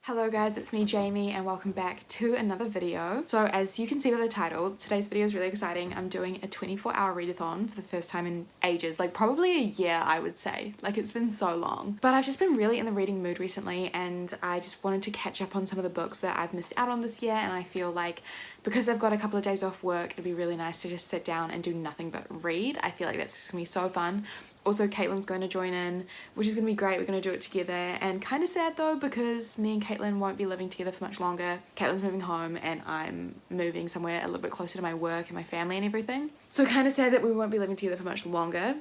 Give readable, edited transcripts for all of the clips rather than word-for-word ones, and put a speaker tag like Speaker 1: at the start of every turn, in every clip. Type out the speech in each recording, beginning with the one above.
Speaker 1: Hello guys, it's me Jamie and welcome back to another video. So as you can see by the title, today's video is really exciting. I'm doing a 24-hour readathon for the first time in ages, like probably a year I would say. Like it's been so long. But I've just been really in the reading mood recently and I just wanted to catch up on some of the books that I've missed out on this year, and I feel like because I've got a couple of days off work, it'd be really nice to just sit down and do nothing but read. I feel like that's just gonna be so fun. Also, Caitlin's going to join in, which is going to be great. We're going to do it together. And kind of sad though, because me and Caitlin won't be living together for much longer. Caitlin's moving home and I'm moving somewhere a little bit closer to my work and my family and everything. So kind of sad that we won't be living together for much longer.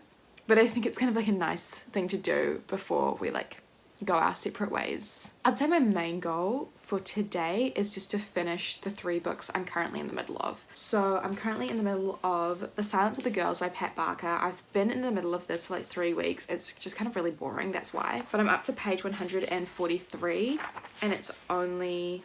Speaker 1: But I think it's kind of like a nice thing to do before we like go our separate ways. I'd say my main goal for today is just to finish the 3 books I'm currently in the middle of. So I'm currently in the middle of The Silence of the Girls by Pat Barker. I've been in the middle of this for like 3 weeks. It's just kind of really boring, that's why. But I'm up to page 143 and it's only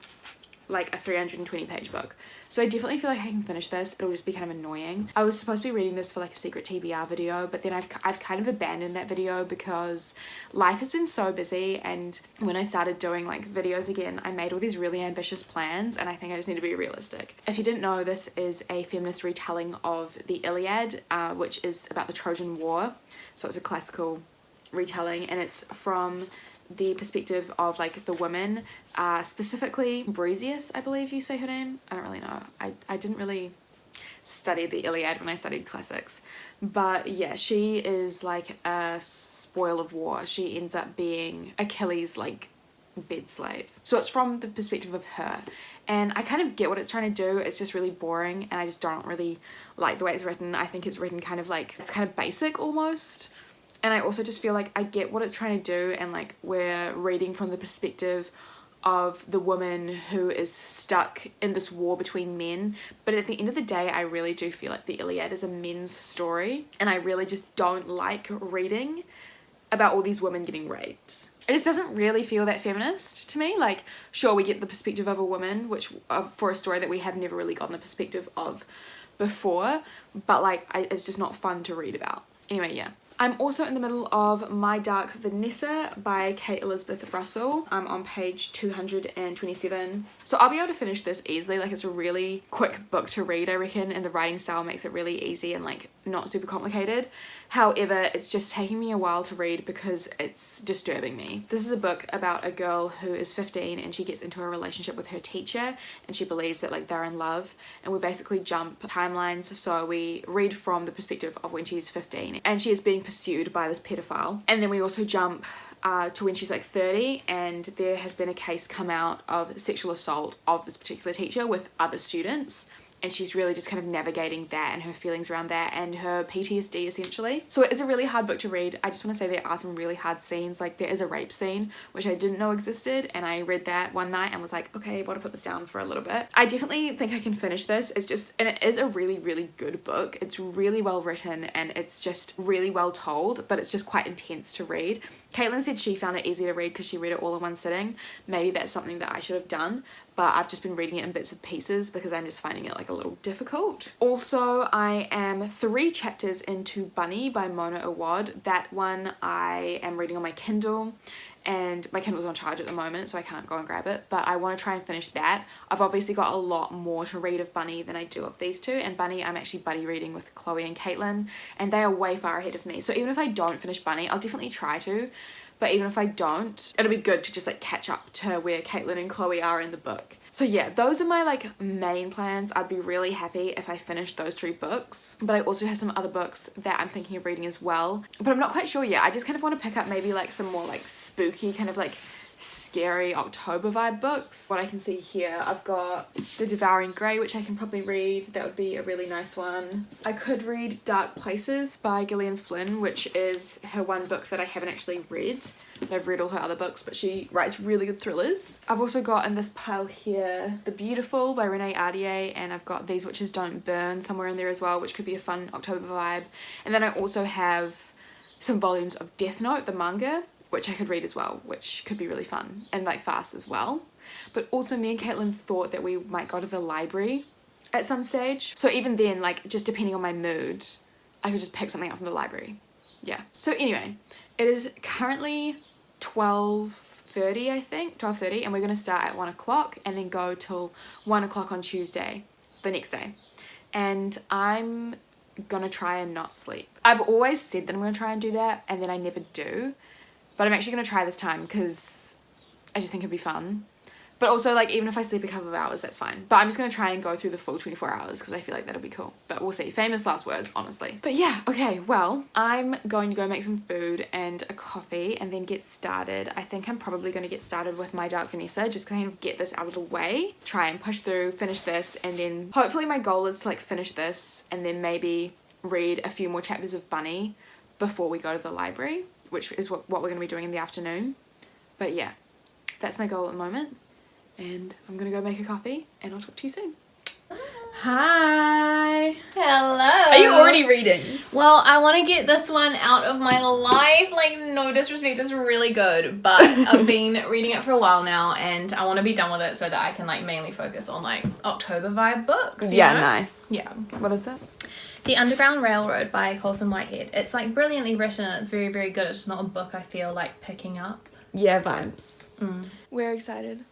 Speaker 1: like a 320 page book. So I definitely feel like I can finish this. It'll just be kind of annoying. I was supposed to be reading this for like a secret TBR video, but then I've kind of abandoned that video because life has been so busy, and when I started doing like videos again, I made all these really ambitious plans and I think I just need to be realistic. If you didn't know, this is a feminist retelling of the Iliad, which is about the Trojan War. So it's a classical retelling and it's from the perspective of like the women, specifically Briseis, I believe you say her name. I don't really know. I didn't really study the Iliad when I studied classics, but yeah, she is like a spoil of war. She ends up being Achilles' like bed slave. So it's from the perspective of her, and I kind of get what it's trying to do. It's just really boring and I just don't really like the way it's written. I think it's written kind of like, it's kind of basic almost. And I also just feel like I get what it's trying to do, and like we're reading from the perspective of the woman who is stuck in this war between men. But at the end of the day, I really do feel like the Iliad is a men's story, and I really just don't like reading about all these women getting raped. It just doesn't really feel that feminist to me. Like, sure, we get the perspective of a woman, which for a story that we have never really gotten the perspective of before, but like it's just not fun to read about. Anyway, yeah. I'm also in the middle of My Dark Vanessa by Kate Elizabeth Russell. I'm on page 227. So I'll be able to finish this easily. Like, it's a really quick book to read, I reckon, and the writing style makes it really easy and like not super complicated. However, it's just taking me a while to read because it's disturbing me. This is a book about a girl who is 15 and she gets into a relationship with her teacher and she believes that like they're in love, and we basically jump timelines. So we read from the perspective of when she's 15 and she is being pursued by this pedophile, and then we also jump to when she's like 30 and there has been a case come out of sexual assault of this particular teacher with other students, and she's really just kind of navigating that and her feelings around that and her PTSD essentially. So it is a really hard book to read. I just want to say there are some really hard scenes. Like there is a rape scene which I didn't know existed, and I read that one night and was like, okay, I want to put this down for a little bit. I definitely think I can finish this. It's just, and it is a really, really good book. It's really well written and it's just really well told, but it's just quite intense to read. Caitlin said she found it easy to read because she read it all in one sitting. Maybe that's something that I should have done, but I've just been reading it in bits and pieces because I'm just finding it like a little difficult. Also, I am 3 chapters into Bunny by Mona Awad. That one I am reading on my Kindle, and my Kindle's on charge at the moment so I can't go and grab it, but I want to try and finish that. I've obviously got a lot more to read of Bunny than I do of these 2, and Bunny I'm actually buddy reading with Chloe and Caitlin, and they are way far ahead of me. So even if I don't finish Bunny, I'll definitely try to, but even if I don't, it'll be good to just like catch up to where Caitlin and Chloe are in the book. So yeah, those are my like main plans. I'd be really happy if I finished those 3 books, but I also have some other books that I'm thinking of reading as well, but I'm not quite sure yet. I just kind of want to pick up maybe like some more like spooky kind of like scary October vibe books. What I can see here, I've got The Devouring Grey, which I can probably read. That would be a really nice one. I could read Dark Places by Gillian Flynn, which is her one book that I haven't actually read. I've read all her other books, but she writes really good thrillers. I've also got in this pile here The Beautiful by Renee Ardier, and I've got These Witches Don't Burn somewhere in there as well, which could be a fun October vibe. And then I also have some volumes of Death Note, the manga, which I could read as well, which could be really fun and like fast as well. But also me and Caitlin thought that we might go to the library at some stage. So even then, like just depending on my mood, I could just pick something up from the library. Yeah. So anyway, it is currently 12:30 12:30, I think, 12:30, and we're going to start at 1 o'clock and then go till 1 o'clock on Tuesday, the next day. And I'm gonna try and not sleep. I've always said that I'm gonna try and do that, and then I never do, but I'm actually gonna try this time because I just think it'd be fun. But also, like, even if I sleep a couple of hours, that's fine. But I'm just gonna try and go through the full 24 hours because I feel like that'll be cool. But we'll see. Famous last words, honestly. But yeah, okay, well, I'm going to go make some food and a coffee and then get started. I think I'm probably gonna get started with my Dark Vanessa, just kind of get this out of the way. Try and push through, finish this, and then hopefully my goal is to, like, finish this and then maybe read a few more chapters of Bunny before we go to the library, which is what we're gonna be doing in the afternoon. But yeah, that's my goal at the moment. And I'm gonna go make a coffee and I'll talk to you soon. Hi.
Speaker 2: Hello.
Speaker 1: Are you already reading?
Speaker 2: Well, I want to get this one out of my life. Like, no disrespect, it's really good, but I've been reading it for a while now and I want to be done with it so that I can, like, mainly focus on, like, October vibe books.
Speaker 1: Yeah,
Speaker 2: know?
Speaker 1: nice.
Speaker 2: Yeah.
Speaker 1: What is it?
Speaker 2: The Underground Railroad by Colson Whitehead. It's, like, brilliantly written and it's very, very good. It's just not a book I feel like picking up.
Speaker 1: Yeah, vibes.
Speaker 2: Mm.
Speaker 1: We're excited.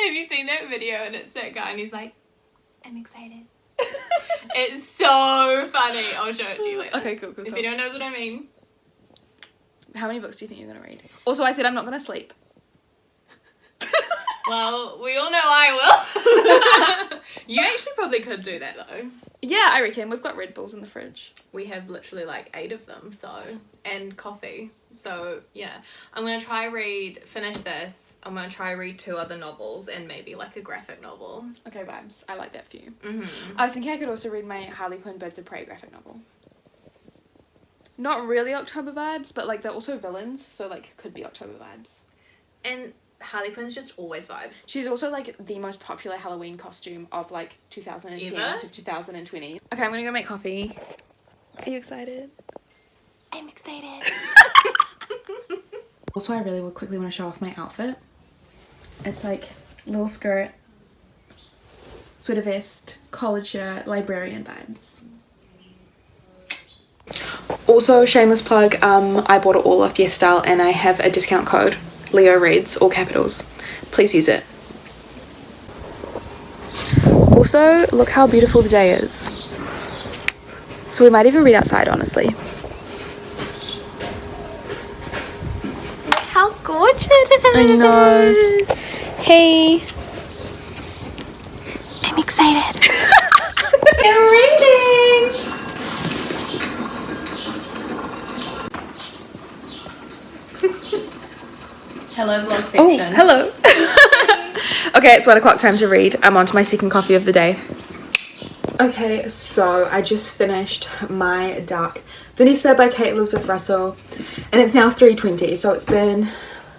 Speaker 2: Have you seen that video? And it's that guy and he's like, I'm excited. It's so funny. I'll show it to you later.
Speaker 1: Okay, cool.
Speaker 2: If you don't know what I mean.
Speaker 1: How many books do you think you're gonna read? Also, I said I'm not gonna sleep.
Speaker 2: Well, we all know I will. You actually probably could do that though.
Speaker 1: Yeah, I reckon. We've got Red Bulls in the fridge.
Speaker 2: We have literally like 8 of them, so, and coffee. So yeah, I'm gonna finish this. I'm gonna try read 2 other novels and maybe like a graphic novel.
Speaker 1: Okay, vibes. I like that for you.
Speaker 2: Mm-hmm.
Speaker 1: I was thinking I could also read my Harley Quinn Birds of Prey graphic novel. Not really October vibes, but like they're also villains, so like could be October vibes.
Speaker 2: And Harley Quinn's just always vibes.
Speaker 1: She's also like the most popular Halloween costume of like 2010
Speaker 2: Ever?
Speaker 1: to 2020. Okay, I'm gonna go make coffee. Are you excited?
Speaker 2: I'm excited.
Speaker 1: Also, I really quickly want to show off my outfit. It's like little skirt, sweater vest, collared shirt, librarian vibes. Also, shameless plug, I bought it all off YESSTYLE and I have a discount code, LEOREADS, all capitals. Please use it. Also, look how beautiful the day is. So we might even read outside, honestly.
Speaker 2: Look how gorgeous it is.
Speaker 1: I know. Hey.
Speaker 2: I'm excited. I'm reading. Hello, vlog section.
Speaker 1: Oh, hello. Okay, it's 1 o'clock, time to read. I'm on to my second coffee of the day. Okay, so I just finished my Dark Vanessa by Kate Elizabeth Russell, and it's now 3:20, so it's been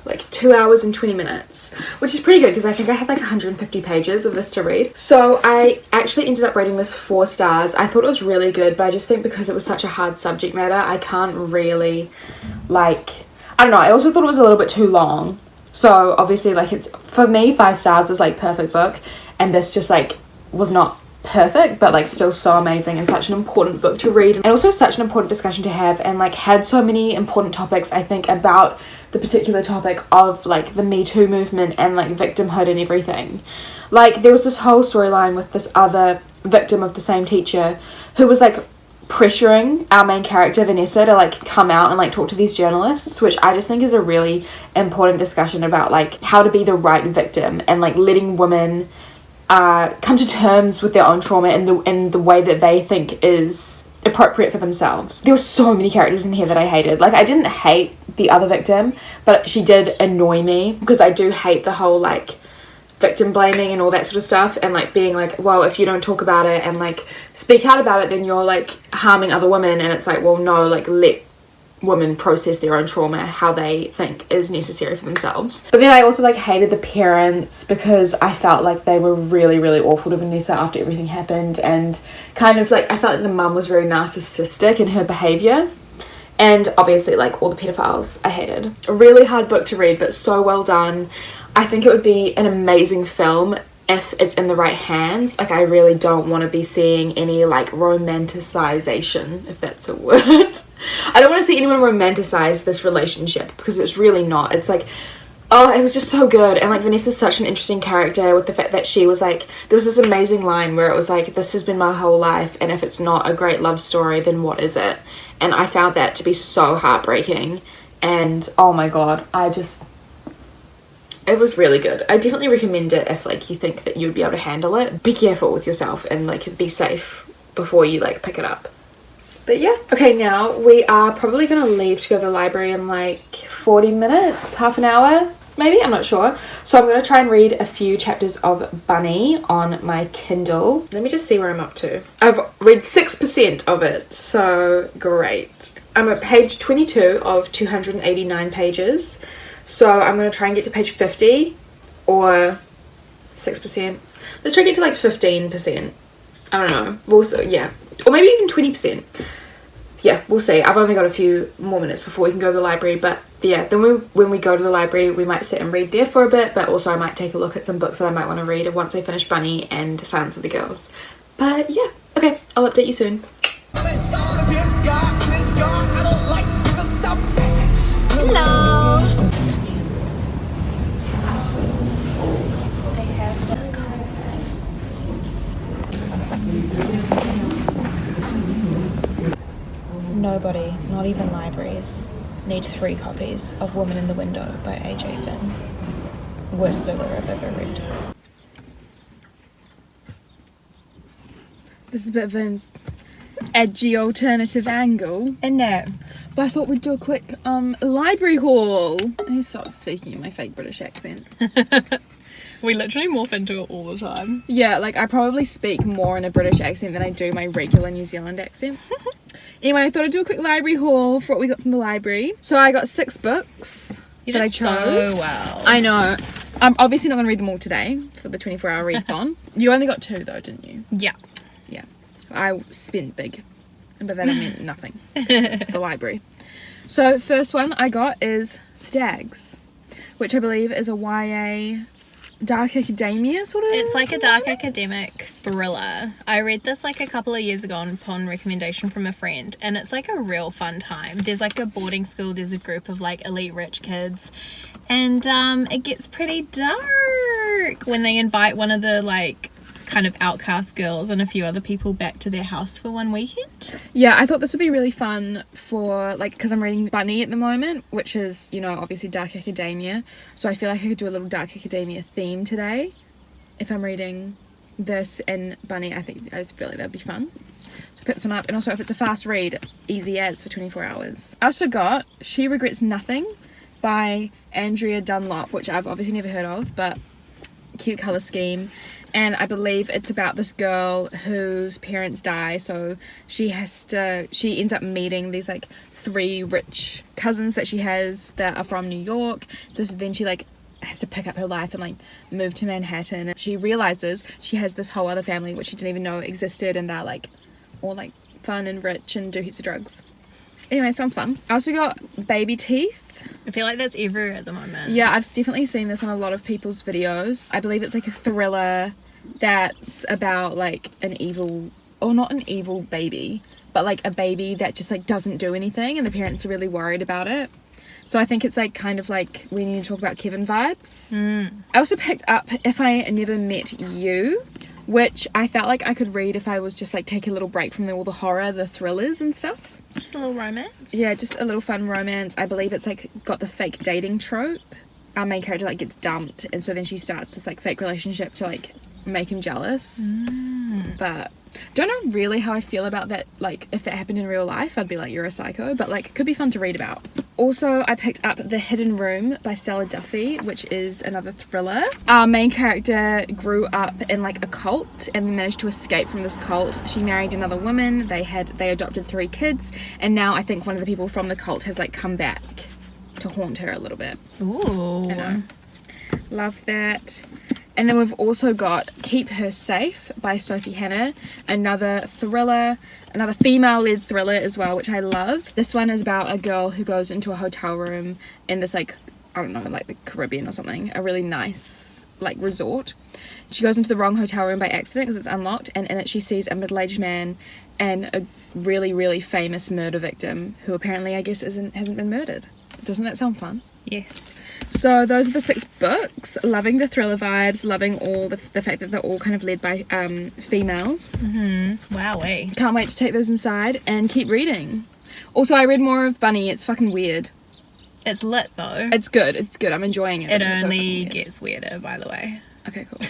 Speaker 1: like 2 hours and 20 minutes, which is pretty good because I think I had like 150 pages of this to read. So I actually ended up rating this 4 stars. I thought it was really good, but I just think because it was such a hard subject matter, I can't really, like, I don't know, I also thought it was a little bit too long. So obviously, like, it's, for me, 5 stars is like perfect book, and this just like was not perfect, but like still so amazing and such an important book to read, and also such an important discussion to have, and like had so many important topics, I think, about the particular topic of like the Me Too movement and like victimhood and everything. Like, there was this whole storyline with this other victim of the same teacher who was like pressuring our main character Vanessa to like come out and like talk to these journalists, which I just think is a really important discussion about like how to be the right victim and like letting women come to terms with their own trauma in the way that they think is appropriate for themselves. There were so many characters in here that I hated. Like, I didn't hate the other victim, but she did annoy me because I do hate the whole like victim blaming and all that sort of stuff, and like being like, well, if you don't talk about it and like speak out about it, then you're like harming other women. And it's like, well, no, like let women process their own trauma how they think is necessary for themselves. But then I also like hated the parents because I felt like they were really, really awful to Vanessa after everything happened, and kind of like I felt like the mum was very narcissistic in her behaviour, and obviously like all the pedophiles I hated. A really hard book to read, but so well done. I think it would be an amazing film if it's in the right hands. Like, I really don't want to be seeing any like romanticization, if that's a word. I don't want to see anyone romanticize this relationship because it's really not. It's like Oh, it was just so good. And like Vanessa's such an interesting character with the fact that she was like, there was this amazing line where it was like, this has been my whole life, and if it's not a great love story, then what is it? And I found that to be so heartbreaking. And oh my god, it was really good. I definitely recommend it if like you think that you'd be able to handle it. Be careful with yourself and like be safe before you like pick it up. But yeah. Okay, now we are probably gonna leave to go to the library in like 40 minutes, half an hour maybe, I'm not sure. So I'm gonna try and read a few chapters of Bunny on my Kindle. Let me just see where I'm up to. I've read 6% of it, so great. I'm at page 22 of 289 pages. So I'm going to try and get to page 50 or 6%. Let's try and get to like 15%. I don't know. We'll see. Yeah. Or maybe even 20%. Yeah, we'll see. I've only got a few more minutes before we can go to the library. But yeah, then when we go to the library, we might sit and read there for a bit. But also I might take a look at some books that I might want to read once I finish Bunny and Silence of the Girls. But yeah. Okay, I'll update you soon.
Speaker 2: Hello. Nobody, not even libraries, need 3 copies of Woman in the Window by A.J. Finn. Worst thriller I've ever read.
Speaker 1: This is a bit of an edgy alternative angle.
Speaker 2: And no.
Speaker 1: But I thought we'd do a quick library haul. I need to stop speaking in my fake British accent.
Speaker 2: We literally morph into it all the time.
Speaker 1: Yeah, like I probably speak more in a British accent than I do my regular New Zealand accent. Anyway, I thought I'd do a quick library haul for what we got from the library. So I got 6 books that I chose.
Speaker 2: So well.
Speaker 1: I know. I'm obviously not going to read them all today for the 24-hour readathon. You only got 2 though, didn't you?
Speaker 2: Yeah.
Speaker 1: Yeah. I spent big. But that I meant nothing. It's the library. So first one I got is Stags, which I believe is a YA dark academia sort of.
Speaker 2: It's like a dark academic thriller. I read this like a couple of years ago upon recommendation from a friend, and it's like a real fun time. There's like a boarding school, there's a group of like elite rich kids, and it gets pretty dark when they invite one of the like kind of outcast girls and a few other people back to their house for one weekend.
Speaker 1: Yeah, I thought this would be really fun for like, because I'm reading Bunny at the moment, which is, you know, obviously dark academia, so I feel like I could do a little dark academia theme today if I'm reading this and Bunny. I just feel like that'd be fun, so pick this one up. And also if it's a fast read, easy as for 24 hours. I also got She Regrets Nothing by Andrea Dunlop, which I've obviously never heard of, but cute colour scheme. And I believe it's about this girl whose parents die, so she ends up meeting these like 3 rich cousins that she has that are from New York. So then she like has to pick up her life and like move to Manhattan, and she realizes she has this whole other family which she didn't even know existed, and they're like all like fun and rich and do heaps of drugs. Anyway, sounds fun. I also got Baby Teeth.
Speaker 2: I feel like that's everywhere at the moment.
Speaker 1: Yeah, I've definitely seen this on a lot of people's videos. I believe it's like a thriller that's about like an evil, or not an evil baby, but like a baby that just like doesn't do anything and the parents are really worried about it. So I think it's like kind of like We Need to Talk About Kevin vibes. I also picked up If I Never Met You, which I felt like I could read if I was just like taking a little break from all the horror, the thrillers and stuff.
Speaker 2: Just a little romance.
Speaker 1: Yeah, just a little fun romance. I believe it's like got the fake dating trope. Our main character like gets dumped, and so then she starts this like fake relationship to like make him jealous. But don't know really how I feel about that. Like if that happened in real life, I'd be like, you're a psycho, but like it could be fun to read about. Also, I picked up The Hidden Room by Stella Duffy, which is another thriller. Our main character grew up in like a cult and managed to escape from this cult. She married another woman, they adopted 3 kids, and now I think one of the people from the cult has like come back to haunt her a little bit.
Speaker 2: Ooh.
Speaker 1: I know. Love that. And then we've also got Keep Her Safe by Sophie Hannah, another thriller, another female-led thriller as well, which I love. This one is about a girl who goes into a hotel room in this like, I don't know, like the Caribbean or something, a really nice like resort. She goes into the wrong hotel room by accident because it's unlocked, and in it she sees a middle-aged man and a really, really famous murder victim who apparently I guess hasn't been murdered. Doesn't that sound fun?
Speaker 2: Yes.
Speaker 1: So those are the 6 books. Loving the thriller vibes, loving all the fact that they're all kind of led by females.
Speaker 2: Wowee.
Speaker 1: Can't wait to take those inside and keep reading. Also, I read more of Bunny. It's fucking weird.
Speaker 2: It's lit though.
Speaker 1: It's good. It's good. I'm enjoying it.
Speaker 2: It
Speaker 1: It's just so
Speaker 2: only
Speaker 1: fucking weird.
Speaker 2: gets weirder, by the way.
Speaker 1: Okay, cool.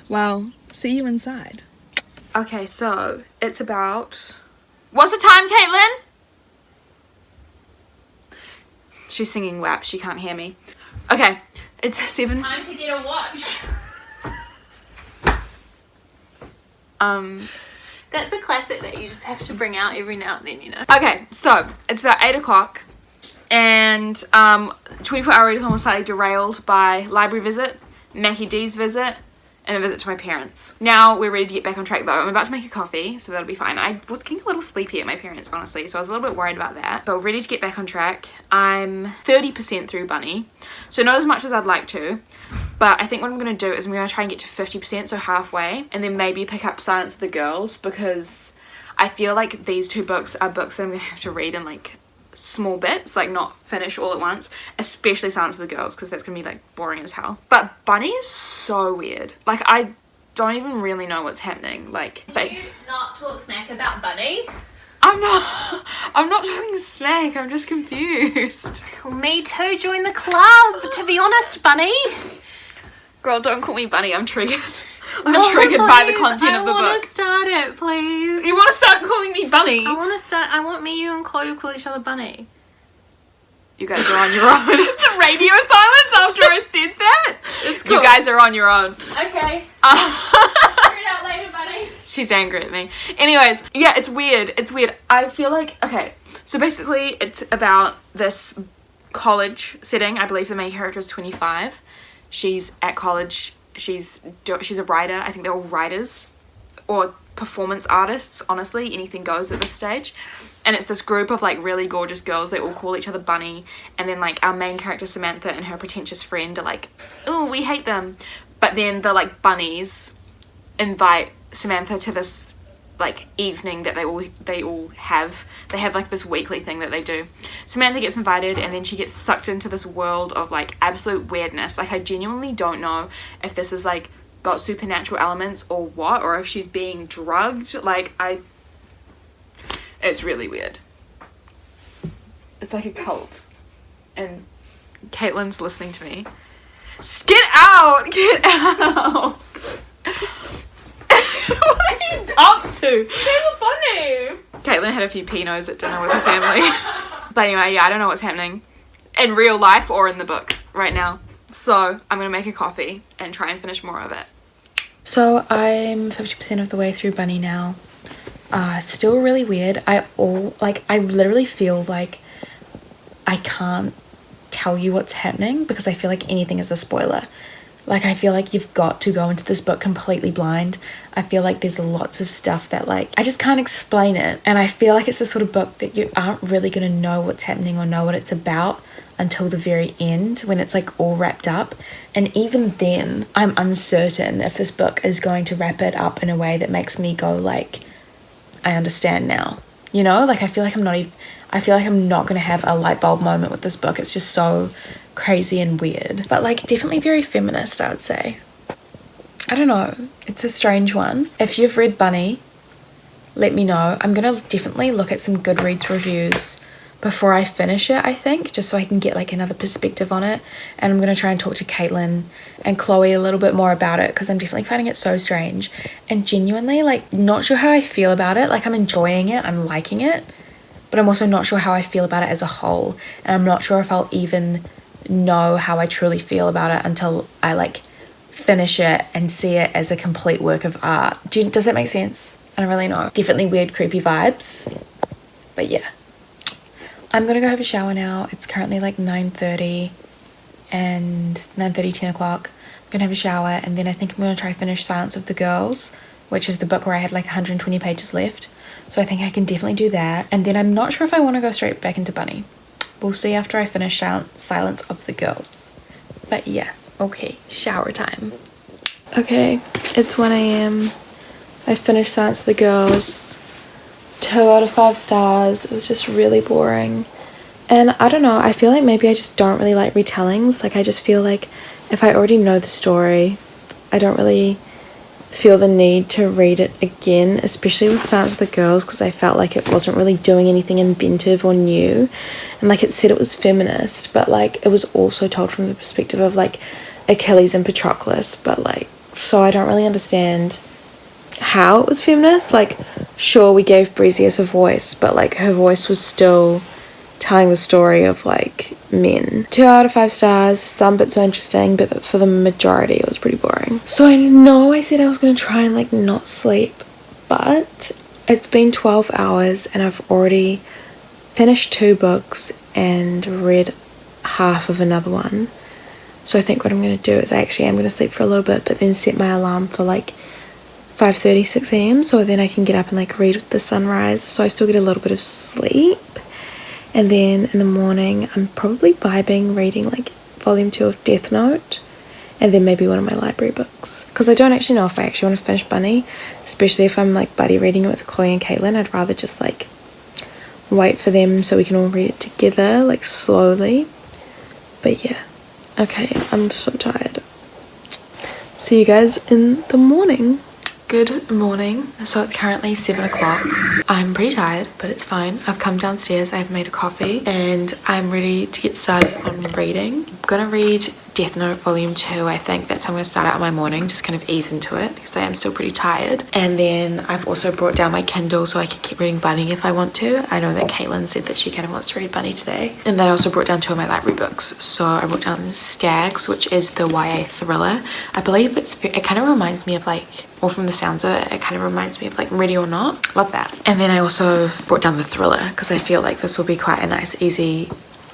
Speaker 1: Well, see you inside. Okay, so it's about... What's the time, Caitlin? She's singing WAP. She can't hear me. Okay, it's 7...
Speaker 2: Time to get a watch. That's a classic that you just have to bring out every now and then, you know.
Speaker 1: Okay, so it's about 8 o'clock. And 24-hour readathon was slightly derailed by library visit, Mackie D's visit, and a visit to my parents. Now we're ready to get back on track though. I'm about to make a coffee, so that'll be fine. I was getting a little sleepy at my parents, honestly, so I was a little bit worried about that. But we're ready to get back on track. I'm 30% through Bunny, so not as much as I'd like to. But I think what I'm going to do is I'm going to try and get to 50%, so halfway, and then maybe pick up Silence of the Girls, because I feel like these 2 books are books that I'm going to have to read in like small bits, like not finish all at once, especially Silence of the Girls, because that's gonna be like boring as hell. But Bunny is so weird. Like, I don't even really know what's happening. Like,
Speaker 2: Can you not talk smack about Bunny?
Speaker 1: I'm not talking smack, I'm just confused.
Speaker 2: Well, me too, join the club, to be honest, Bunny.
Speaker 1: Girl, don't call me Bunny, I'm triggered. I'm triggered by the content of the
Speaker 2: I want
Speaker 1: book.
Speaker 2: to start it, please.
Speaker 1: You want to start calling me Bunny?
Speaker 2: I want me, you and Chloe to call each other Bunny.
Speaker 1: You guys are on your own. The radio silence after I said that.
Speaker 2: It's cool.
Speaker 1: You guys are on your own.
Speaker 2: Okay. Figure it out later, Bunny.
Speaker 1: She's angry at me. Anyways, yeah, it's weird. It's weird. I feel like, okay, so basically it's about this college setting. I believe the main character is 25. She's at college. She's a writer. I think they're all writers or performance artists. Honestly, anything goes at this stage. And it's this group of like really gorgeous girls. They all call each other Bunny. And then like our main character Samantha and her pretentious friend are like, oh, we hate them. But then the like bunnies invite Samantha to this like evening that they all have. They have like this weekly thing that they do. Samantha gets invited and then she gets sucked into this world of like absolute weirdness. Like, I genuinely don't know if this is like got supernatural elements or what, or if she's being drugged. Like, it's really weird. It's like a cult. And Caitlin's listening to me. Get out! Get out! What are you up to?
Speaker 2: Super funny.
Speaker 1: Caitlin had a few Pinots at dinner with her family. But anyway, yeah, I don't know what's happening in real life or in the book right now. So I'm gonna make a coffee and try and finish more of it. So I'm 50% of the way through Bunny now. Still really weird. I literally feel like I can't tell you what's happening because I feel like anything is a spoiler. Like, I feel like you've got to go into this book completely blind. I feel like there's lots of stuff that, like, I just can't explain it. And I feel like it's the sort of book that you aren't really going to know what's happening or know what it's about until the very end, when it's, like, all wrapped up. And even then, I'm uncertain if this book is going to wrap it up in a way that makes me go, like, I understand now. You know? Like, I feel like I'm not going to have a light bulb moment with this book. It's just so crazy and weird, but like definitely very feminist, I would say. I don't know, it's a strange one. If you've read Bunny, let me know. I'm gonna definitely look at some Goodreads reviews before I finish it, I think, just so I can get like another perspective on it. And I'm gonna try and talk to Caitlin and Chloe a little bit more about it, because I'm definitely finding it so strange and genuinely like not sure how I feel about it. Like, I'm enjoying it, I'm liking it, but I'm also not sure how I feel about it as a whole, and I'm not sure if I'll even know how I truly feel about it until I like finish it and see it as a complete work of art. Does that make sense? I don't really know. Definitely weird, creepy vibes, but yeah. I'm gonna go have a shower now. It's currently like 9:30 and 9:30, 10 o'clock. I'm gonna have a shower, and then I think I'm gonna try finish Silence of the Girls, which is the book where I had like 120 pages left. So I think I can definitely do that. And then I'm not sure if I want to go straight back into Bunny. We'll see after I finish Silence of the Girls. But yeah, okay, shower time. Okay, it's 1 a.m. I finished Silence of the Girls. 2 out of 5 stars. It was just really boring. And I don't know, I feel like maybe I just don't really like retellings. Like I just feel like if I already know the story, I don't really feel the need to read it again, especially with Silence of the Girls, because I felt like it wasn't really doing anything inventive or new. And like it said it was feminist, but like it was also told from the perspective of like Achilles and Patroclus, but like, so I don't really understand how it was feminist. Like sure, we gave Breezius a voice, but like her voice was still telling the story of like men. 2 out of 5 stars. Some bits are interesting, but for the majority it was pretty boring. So I know I said I was gonna try and like not sleep, but it's been 12 hours and I've already finished 2 books and read half of another one. So I think what I'm gonna do is I actually am gonna sleep for a little bit, but then set my alarm for like 5:30, 6 a.m. so then I can get up and like read the sunrise, so I still get a little bit of sleep. And then in the morning, I'm probably vibing reading like volume 2 of Death Note, and then maybe one of my library books. Because I don't actually know if I actually want to finish Bunny, especially if I'm like buddy reading it with Chloe and Caitlin. I'd rather just like wait for them so we can all read it together, like slowly. But yeah, okay, I'm so tired. See you guys in the morning. Good morning. So it's currently 7 o'clock. I'm pretty tired, but it's fine. I've come downstairs, I've made a coffee, and I'm ready to get started on reading. I'm gonna read Death Note volume 2. I think that's how I'm gonna start out my morning, just kind of ease into it because I am still pretty tired. And then I've also brought down my Kindle so I can keep reading Bunny if I want to. I know that Caitlin said that she kind of wants to read Bunny today. And then I also brought down 2 of my library books. So I brought down Stags, which is the YA thriller. I believe it kind of reminds me of like, or from the sounds of it, it kind of reminds me of like Ready or Not. Love that. And then I also brought down the thriller because I feel like this will be quite a nice, easy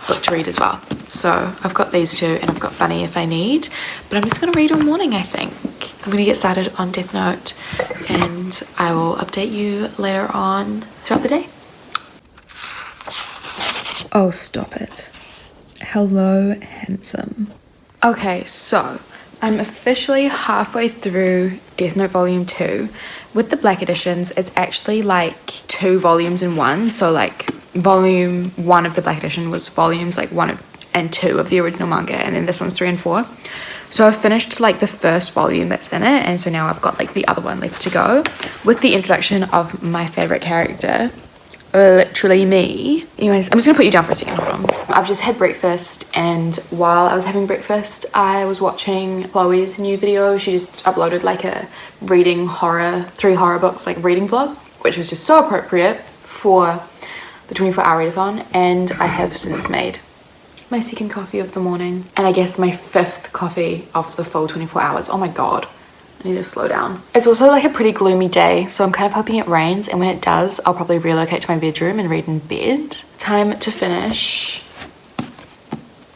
Speaker 1: book to read as well. So I've got these 2 and I've got Bunny if I need, but I'm just gonna read all morning. I think I'm gonna get started on Death Note and I will update you later on throughout the day. Oh, stop it. Hello, handsome. Okay, so I'm officially halfway through Death Note volume 2. With the black editions, it's actually like 2 volumes in one. So like volume 1 of the black edition was volumes like 1 and 2 of the original manga, and then this one's 3 and 4. So I've finished like the first volume that's in it, and so now I've got like the other one left to go with the introduction of my favorite character, literally me. Anyways, I'm just gonna put you down for a second. Hold on. I've just had breakfast, and while I was having breakfast I was watching Chloe's new video. She just uploaded like a reading 3 horror books like reading vlog, which was just so appropriate for the 24-hour readathon. And I have since made my 2nd coffee of the morning, and I guess my 5th coffee of the full 24 hours. Oh my god, I need to slow down. It's also like a pretty gloomy day, so I'm kind of hoping it rains, and when it does, I'll probably relocate to my bedroom and read in bed. Time to finish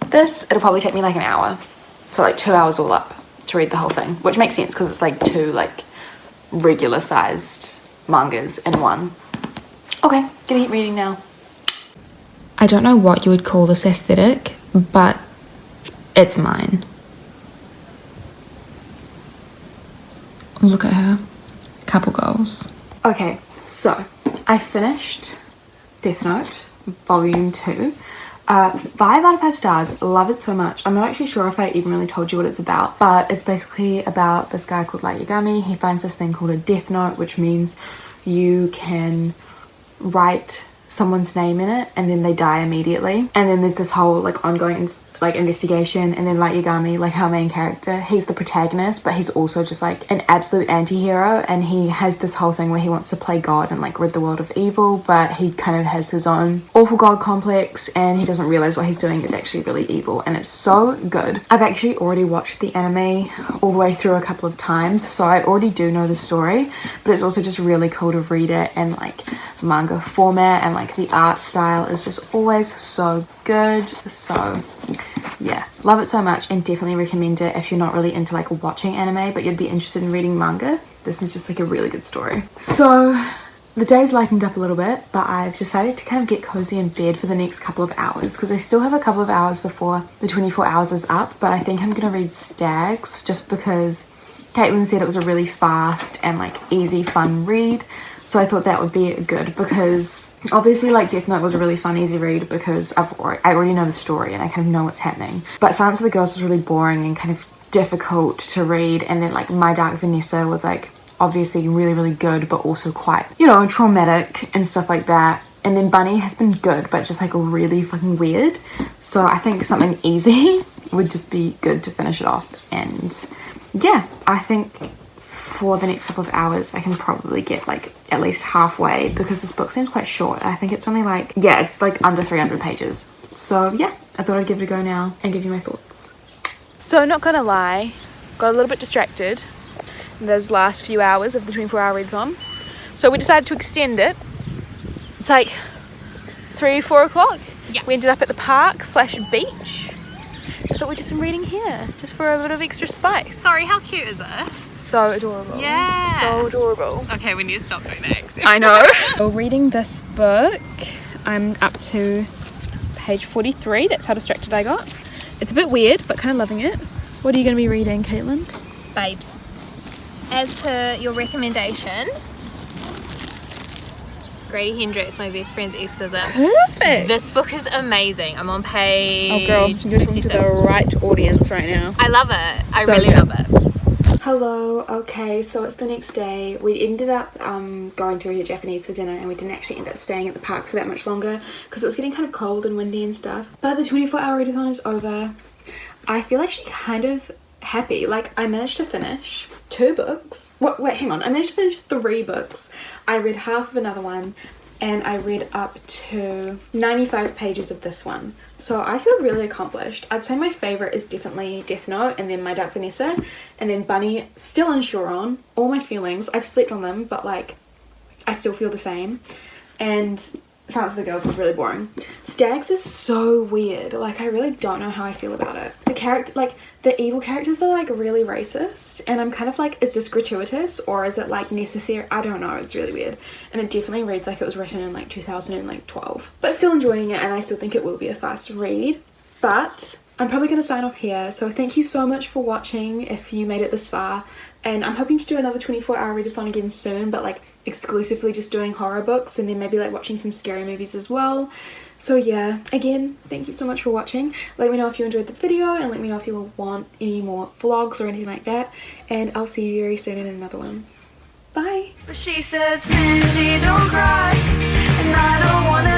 Speaker 1: this. It'll probably take me like an hour, so like 2 hours all up to read the whole thing, which makes sense because it's like 2 like regular sized mangas in one. Okay, gonna keep reading now. I don't know what you would call this aesthetic, but it's mine. Look at her. Couple goals. Okay, so I finished Death Note volume 2. 5 out of 5 stars. Love it so much. I'm not actually sure if I even really told you what it's about, but it's basically about this guy called Light Yagami. He finds this thing called a Death Note, which means you can write someone's name in it and then they die immediately. And then there's this whole like ongoing like investigation, and then Light Yagami, like our main character, he's the protagonist, but he's also just like an absolute anti-hero, and he has this whole thing where he wants to play God and like rid the world of evil, but he kind of has his own awful god complex, and he doesn't realize what he's doing is actually really evil, and it's so good. I've actually already watched the anime all the way through a couple of times, so I already do know the story, but it's also just really cool to read it in like manga format, and like the art style is just always so good. So yeah, love it so much, and definitely recommend it if you're not really into like watching anime but you'd be interested in reading manga. This is just like a really good story. So the day's lightened up a little bit, but I've decided to kind of get cozy in bed for the next couple of hours because I still have a couple of hours before the 24 hours is up. But I think I'm gonna read Stags just because Caitlin said it was a really fast and like easy fun read. So I thought that would be good because obviously like Death Note was a really fun, easy read because I already know the story and I kind of know what's happening. But Silence of the Girls was really boring and kind of difficult to read, and then like My Dark Vanessa was like obviously really good but also quite, you know, traumatic and stuff like that. And then Bunny has been good but just like really fucking weird. So I think something easy would just be good to finish it off. And yeah, I think for the next couple of hours I can probably get like at least halfway because this book seems quite short. I think it's only like, yeah, it's like under 300 pages. So yeah, I thought I'd give it a go now and give you my thoughts. So not gonna lie, got a little bit distracted in those last few hours of the 24-hour readathon. So we decided to extend it. It's like 3-4 o'clock.
Speaker 2: Yeah.
Speaker 1: We ended up at the park / beach. I thought we'd just been reading here just for a bit of extra spice.
Speaker 2: Sorry, how cute is this?
Speaker 1: So adorable.
Speaker 2: Yeah.
Speaker 1: So adorable.
Speaker 2: Okay, we need to stop doing that.
Speaker 1: I know. So reading this book, I'm up to page 43. That's how distracted I got. It's a bit weird, but kind of loving it. What are you going to be reading, Caitlin?
Speaker 2: Babes, as per your recommendation, Grady Hendrix, my best friend's Estism.
Speaker 1: Perfect.
Speaker 2: This book is amazing. I'm on page
Speaker 1: Oh girl, you're talking
Speaker 2: 66.
Speaker 1: to the right audience right now.
Speaker 2: I love it. I
Speaker 1: So
Speaker 2: really
Speaker 1: good.
Speaker 2: love it.
Speaker 1: Hello, okay, so it's the next day. We ended up going to eat Japanese for dinner, and we didn't actually end up staying at the park for that much longer because it was getting kind of cold and windy and stuff. But the 24-hour readathon is over. I feel actually kind of happy. Like, I managed to finish 2 books. Wait, hang on. I managed to finish 3 books. I read half of another one, and I read up to 95 pages of this one. So I feel really accomplished. I'd say my favourite is definitely Death Note, and then My Dark Vanessa, and then Bunny, still unsure on. All my feelings, I've slept on them, but like, I still feel the same. And Silence of the Girls is really boring. Stags is so weird. Like, I really don't know how I feel about it. The character, like, the evil characters are like really racist, and I'm kind of like, is this gratuitous or is it like necessary? I don't know. It's really weird, and it definitely reads like it was written in like 2012. But still enjoying it, and I still think it will be a fast read. But I'm probably going to sign off here. So thank you so much for watching if you made it this far. And I'm hoping to do another 24-hour readathon again soon, but like exclusively just doing horror books, and then maybe like watching some scary movies as well. So yeah, again, thank you so much for watching. Let me know if you enjoyed the video, and let me know if you want any more vlogs or anything like that. And I'll see you very soon in another one. Bye!
Speaker 3: But she said, Cindy, don't cry, and I don't wanna